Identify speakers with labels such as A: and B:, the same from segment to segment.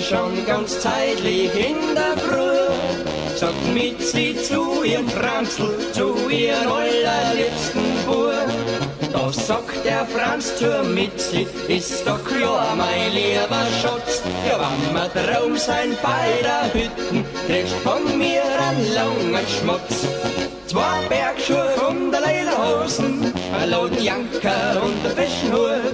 A: schon ganz zeitlich in der Früh, sagt Mitzi zu ihrem Franzl, zu ihrem allerliebsten Bub. Da sagt der Franz zur Mitzi, ist doch klar, mein lieber Schatz, ja, wenn wir drum sein bei der Hütten, kriegst von mir einen langen Schmutz. 2 Bergschuhe und eine Lederhosen, ein lauten Janker und ein frischen Hut,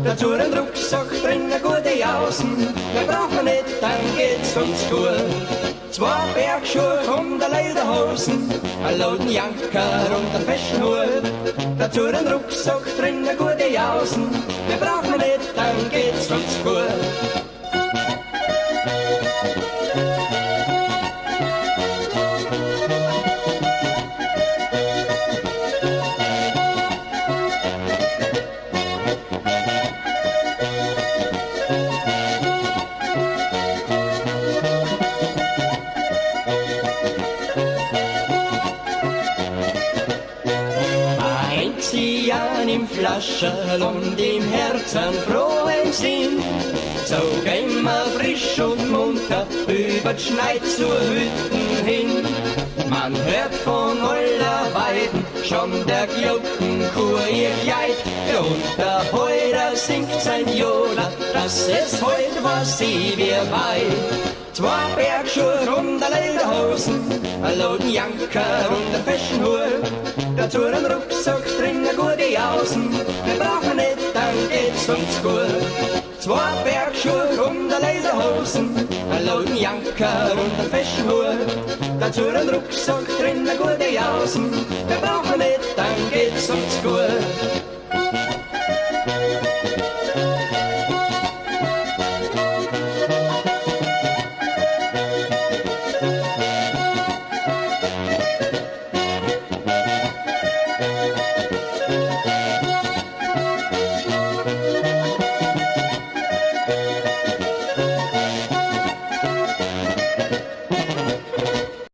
A: dazu ein Rucksack drin, eine gute Jausen, mehr braucht man nicht, dann geht's uns gut. 2 Bergschuhe und eine Lederhosen, ein lauten Janker und ein frischen Hut, dazu ein Rucksack drin, eine gute Jausen, mehr braucht man nicht, dann geht's uns gut. Im Flascherl und im Herzen frohen Sinn, so gehen wir frisch und munter über d'Schneid zur Hütten hin. Man hört von aller Weiden schon der Glockenchor ihr Kleid, und der Heurer singt sein Jola, dass es heut was sie wir bei. 2 Bergschuhe und eine Lederhosen, ein lauten Janker und ein frischen Hut, dazu ein Rucksack drin, eine gute Jausen, wir brauchen nicht, dann geht's uns gut. 2 Bergschuhe und eine Lederhosen, ein lauten Janker und ein frischen Hut, dazu ein Rucksack drin, eine gute Jausen, wir